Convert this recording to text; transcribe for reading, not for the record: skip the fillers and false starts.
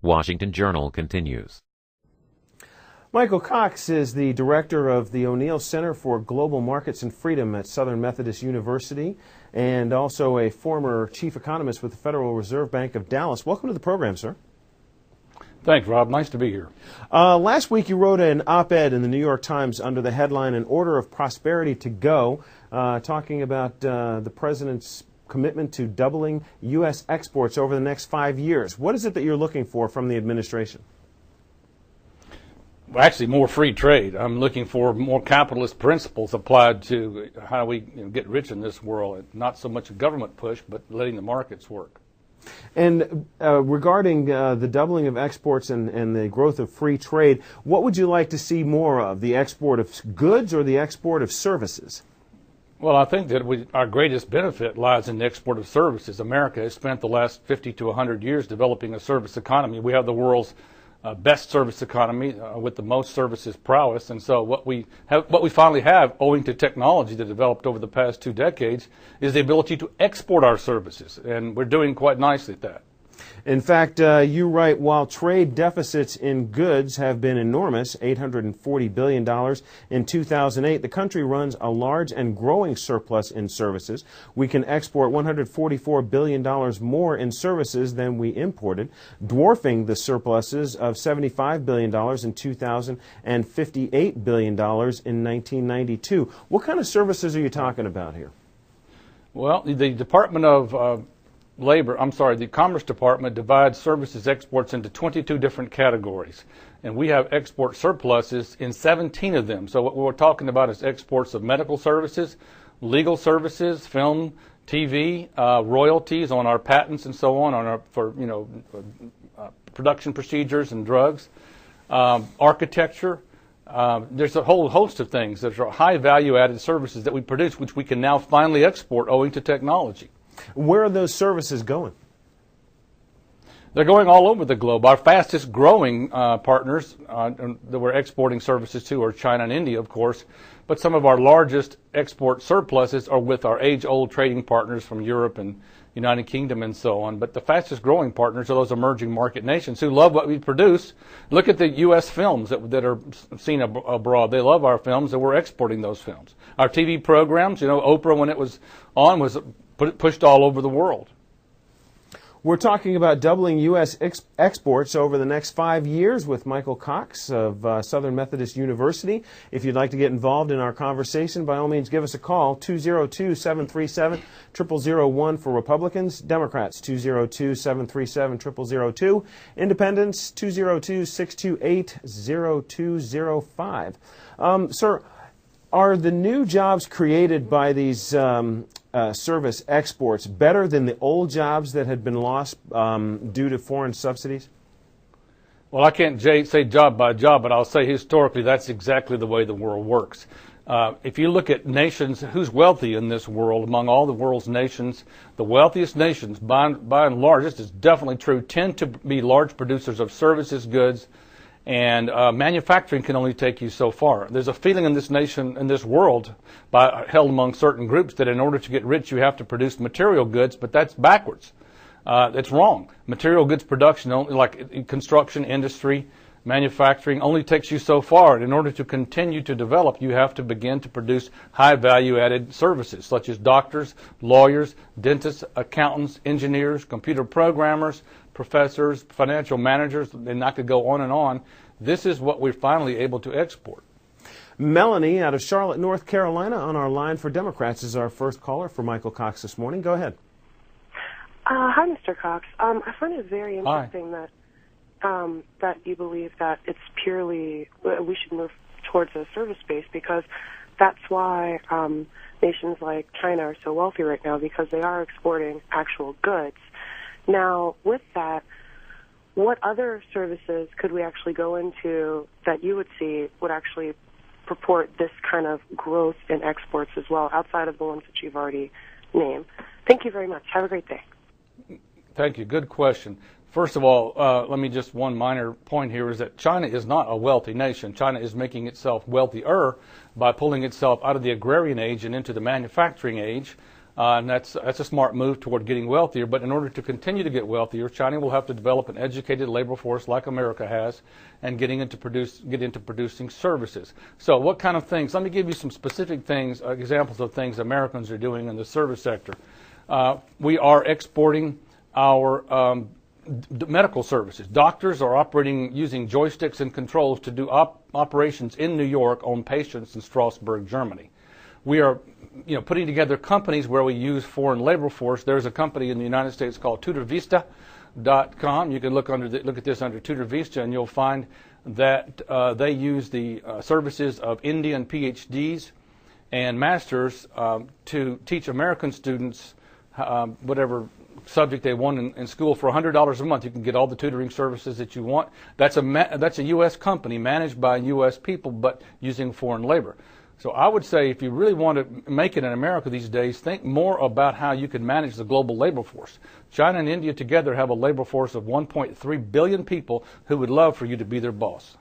Washington Journal continues. Michael Cox is the director of the O'Neill Center for Global Markets and Freedom at Southern Methodist University and also a former chief economist with the Federal Reserve Bank of Dallas. Welcome to the program, sir. Thanks, Rob. Nice to be here. Last week you wrote an op-ed in the New York Times under the headline "An Order of Prosperity to Go," talking about the president's commitment to doubling U.S. exports over the next 5 years. What is it that you're looking for from the administration? Well, actually, more free trade. I'm looking for more capitalist principles applied to how we get rich in this world. Not so much a government push, but letting the markets work. And regarding the doubling of exports and the growth of free trade, what would you like to see more of, the export of goods or the export of services? Well, I think that our greatest benefit lies in the export of services. America has spent the last 50 to 100 years developing a service economy. We have the world's best service economy with the most services prowess, and so what we finally have, owing to technology that developed over the past 2 decades, is the ability to export our services, and we're doing quite nicely at that. In fact, you write, while trade deficits in goods have been enormous, $840 billion in 2008, the country runs a large and growing surplus in services. We can export $144 billion more in services than we imported, dwarfing the surpluses of $75 billion in 2000 and $58 billion in 1992. What kind of services are you talking about here? Well, the Department of the Commerce Department divides services exports into 22 different categories, and we have export surpluses in 17 of them. So what we're talking about is exports of medical services, legal services, film, TV, royalties on our patents and so on for production procedures and drugs, architecture. There's a whole host of things that are high value-added services that we produce, which we can now finally export owing to technology. Where are those services going? They're going all over the globe. Our fastest growing partners that we're exporting services to are China and India, of course, but some of our largest export surpluses are with our age-old trading partners from Europe and United Kingdom and so on. But the fastest growing partners are those emerging market nations who love what we produce. Look at the U.S. films that are seen abroad. They love our films, and we're exporting those films. Our TV programs, Oprah, when it was on, was pushed all over the world. We're talking about doubling U.S. exports over the next 5 years with Michael Cox of Southern Methodist University. If you'd like to get involved in our conversation, by all means, give us a call, 202-737-0001 for Republicans, Democrats, 202-737-0002, Independents, 202-628-0205. Sir, are the new jobs created by these service exports better than the old jobs that had been lost due to foreign subsidies? Well, I can't say job by job, but I'll say historically that's exactly the way the world works. If you look at nations, who's wealthy in this world, among all the world's nations, the wealthiest nations, by and large, this is definitely true, tend to be large producers of services, goods, and manufacturing can only take you so far. There's a feeling in this nation, in this world, held among certain groups, that in order to get rich you have to produce material goods, but that's backwards. It's wrong. Material goods production, like construction, industry, manufacturing, only takes you so far. And in order to continue to develop, you have to begin to produce high value-added services, such as doctors, lawyers, dentists, accountants, engineers, computer programmers, professors, financial managers, and I could go on and on. This is what we're finally able to export. Melanie out of Charlotte, North Carolina, on our line for Democrats is our first caller for Michael Cox this morning. Go ahead. Hi, Mr. Cox. I find it very interesting that you believe that it's purely we should move towards a service base, because that's why nations like China are so wealthy right now, because they are exporting actual goods. Now, with that, what other services could we actually go into that you would see would actually purport this kind of growth in exports as well, outside of the ones that you've already named? Thank you very much. Have a great day. Thank you. Good question. First of all, let me just one minor point here is that China is not a wealthy nation. China is making itself wealthier by pulling itself out of the agrarian age and into the manufacturing age. And that's a smart move toward getting wealthier. But in order to continue to get wealthier, China will have to develop an educated labor force like America has, and get into producing services. So what kind of things? Let me give you some specific things, examples of things Americans are doing in the service sector. We are exporting our medical services. Doctors are operating using joysticks and controls to do operations in New York on patients in Strasbourg, Germany. We are putting together companies where we use foreign labor force. There's a company in the United States called TutorVista.com. You can look at this under Tutor Vista, and you'll find that they use the services of Indian PhDs and masters to teach American students whatever subject they want in school for $100 a month. You can get all the tutoring services that you want. That's a U.S. company managed by U.S. people, but using foreign labor. So I would say if you really want to make it in America these days, think more about how you can manage the global labor force. China and India together have a labor force of 1.3 billion people who would love for you to be their boss.